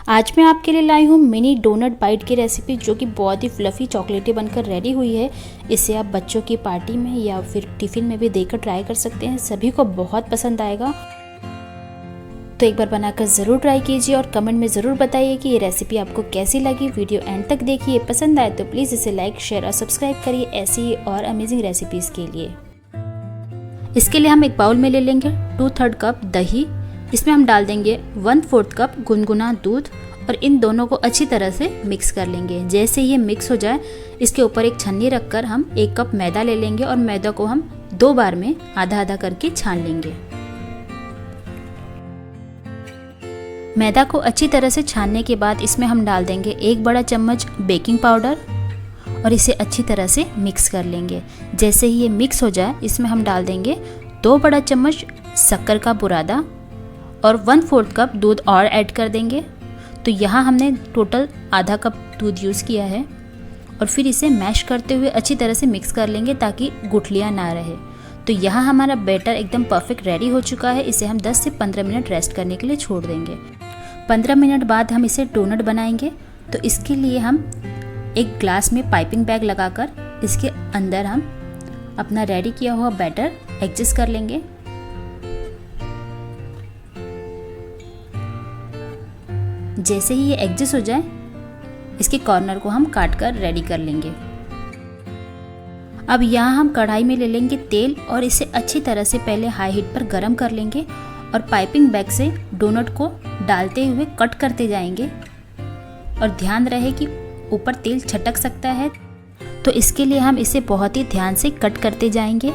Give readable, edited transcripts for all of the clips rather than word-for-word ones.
आज मैं आपके लिए लाई हूँ मिनी डोनट बाइट की रेसिपी, जो कि बहुत ही फ्लफ़ी चॉकलेटी बनकर रेडी हुई है। इसे आप बच्चों की पार्टी में या फिर टिफ़िन में भी देकर ट्राई कर सकते हैं, सभी को बहुत पसंद आएगा। तो एक बार बनाकर ज़रूर ट्राई कीजिए और कमेंट में ज़रूर बताइए कि ये रेसिपी आपको कैसी लगी। वीडियो एंड तक देखिए, पसंद आए तो प्लीज़ इसे लाइक, शेयर और सब्सक्राइब करिए ऐसी ही और अमेजिंग रेसिपीज़ के लिए। इसके लिए हम एक बाउल में ले लेंगे 2/3 कप दही। इसमें हम डाल देंगे 1/4 कप गुनगुना दूध और इन दोनों को अच्छी तरह से मिक्स कर लेंगे। जैसे ये मिक्स हो जाए, इसके ऊपर एक छन्नी रखकर हम 1 कप मैदा ले लेंगे और मैदा को हम 2 बार में आधा आधा करके छान लेंगे। मैदा को अच्छी तरह से छानने के बाद इसमें हम डाल देंगे 1 बड़ा चम्मच बेकिंग पाउडर और इसे अच्छी तरह से मिक्स कर लेंगे। जैसे ही ये मिक्स हो जाए, इसमें हम डाल देंगे 2 बड़ा चम्मच शक्कर का बुरादा और 1/4 कप दूध और ऐड कर देंगे। तो यहाँ हमने टोटल आधा कप दूध यूज़ किया है और फिर इसे मैश करते हुए अच्छी तरह से मिक्स कर लेंगे ताकि गुठलियाँ ना रहे। तो यहाँ हमारा बैटर एकदम परफेक्ट रेडी हो चुका है। इसे हम 10 से 15 मिनट रेस्ट करने के लिए छोड़ देंगे। 15 मिनट बाद हम इसे डोनट बनाएंगे। तो इसके लिए हम एक ग्लास में पाइपिंग बैग लगाकर इसके अंदर हम अपना रेडी किया हुआ बैटर एडजस्ट कर लेंगे। जैसे ही ये एडजस्ट हो जाए, इसके कॉर्नर को हम काट कर रेडी कर लेंगे। अब यहाँ हम कढ़ाई में ले लेंगे तेल और इसे अच्छी तरह से पहले हाई हीट पर गरम कर लेंगे और पाइपिंग बैग से डोनट को डालते हुए कट करते जाएंगे। और ध्यान रहे कि ऊपर तेल छटक सकता है, तो इसके लिए हम इसे बहुत ही ध्यान से कट करते जाएंगे।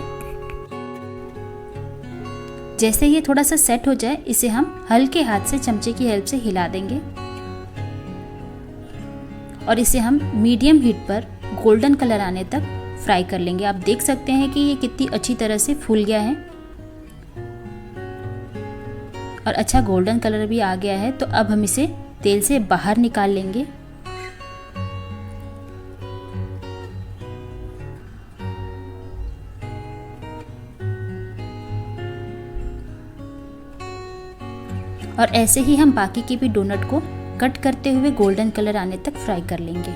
जैसे ये थोड़ा सा सेट हो जाए, इसे हम हल्के हाथ से चमचे की हेल्प से हिला देंगे और इसे हम मीडियम हीट पर गोल्डन कलर आने तक फ्राई कर लेंगे। आप देख सकते हैं कि ये कितनी अच्छी तरह से फूल गया है और अच्छा गोल्डन कलर भी आ गया है। तो अब हम इसे तेल से बाहर निकाल लेंगे। और ऐसे ही हम बाकी के भी डोनट को कट करते हुए गोल्डन कलर आने तक फ्राई कर लेंगे।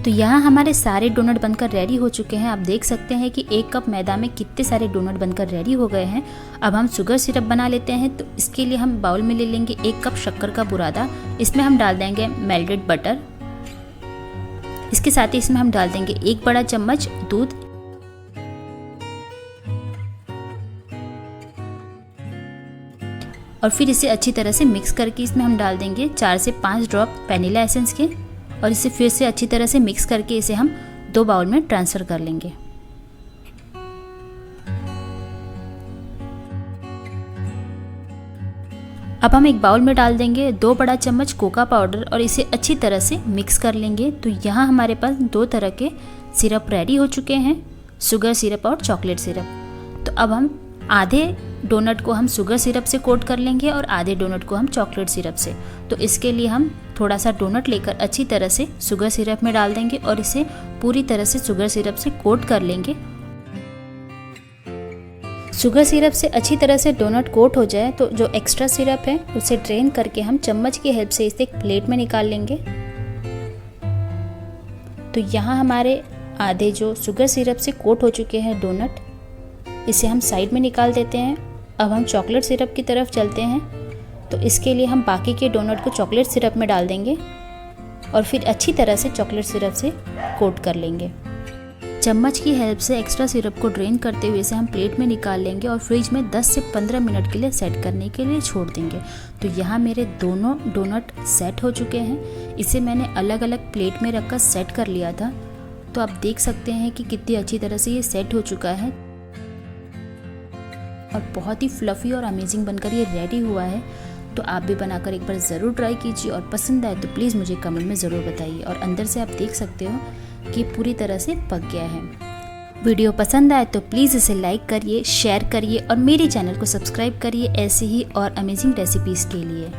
तो यहाँ हमारे सारे डोनट बनकर रेडी हो चुके हैं। आप देख सकते हैं कि 1 कप मैदा में कितने सारे डोनट बनकर रेडी हो गए हैं। अब हम शुगर सिरप बना लेते हैं। तो इसके लिए हम बाउल में ले लेंगे 1 कप शक्कर का बुरादा। इसमें हम डाल देंगे मेल्टेड बटर। इसके साथ ही इसमें हम डाल देंगे 1 बड़ा चम्मच दूध और फिर इसे अच्छी तरह से मिक्स करके इसमें हम डाल देंगे 4 से 5 ड्रॉप वैनिला एसेंस के और इसे फिर से अच्छी तरह से मिक्स करके इसे हम 2 बाउल में ट्रांसफ़र कर लेंगे। अब हम एक बाउल में डाल देंगे 2 बड़ा चम्मच कोका पाउडर और इसे अच्छी तरह से मिक्स कर लेंगे। तो यहाँ हमारे पास 2 तरह के सिरप रेडी हो चुके हैं, शुगर सिरप और चॉकलेट सिरप। तो अब हम आधे डोनट को हम शुगर सिरप से कोट कर लेंगे और आधे डोनट को हम चॉकलेट सिरप से। तो इसके लिए हम थोड़ा सा डोनट लेकर अच्छी तरह से शुगर सिरप में डाल देंगे और इसे पूरी तरह से शुगर सिरप से कोट कर लेंगे। शुगर सिरप से अच्छी तरह से डोनट कोट हो जाए, तो जो एक्स्ट्रा सिरप है उसे ड्रेन करके हम चम्मच की हेल्प से इसे एक प्लेट में निकाल लेंगे। तो यहाँ हमारे आधे जो शुगर सिरप से कोट हो चुके हैं डोनट, इसे हम साइड में निकाल देते हैं। अब हम चॉकलेट सिरप की तरफ चलते हैं। तो इसके लिए हम बाकी के डोनट को चॉकलेट सिरप में डाल देंगे और फिर अच्छी तरह से चॉकलेट सिरप से कोट कर लेंगे। चम्मच की हेल्प से एक्स्ट्रा सिरप को ड्रेन करते हुए इसे हम प्लेट में निकाल लेंगे और फ्रिज में 10 से 15 मिनट के लिए सेट करने के लिए छोड़ देंगे। तो यहाँ मेरे दोनों डोनट सेट हो चुके हैं। इसे मैंने अलग अलग प्लेट में रखकर सेट कर लिया था। तो आप देख सकते हैं कि कितनी अच्छी तरह से ये सेट हो चुका है और बहुत ही फ्लफ़ी और अमेजिंग बनकर ये रेडी हुआ है। तो आप भी बनाकर एक बार ज़रूर ट्राई कीजिए और पसंद आए तो प्लीज़ मुझे कमेंट में ज़रूर बताइए। और अंदर से आप देख सकते हो कि पूरी तरह से पक गया है। वीडियो पसंद आए तो प्लीज़ इसे लाइक करिए, शेयर करिए और मेरे चैनल को सब्सक्राइब करिए ऐसे ही और अमेजिंग रेसिपीज़ के लिए।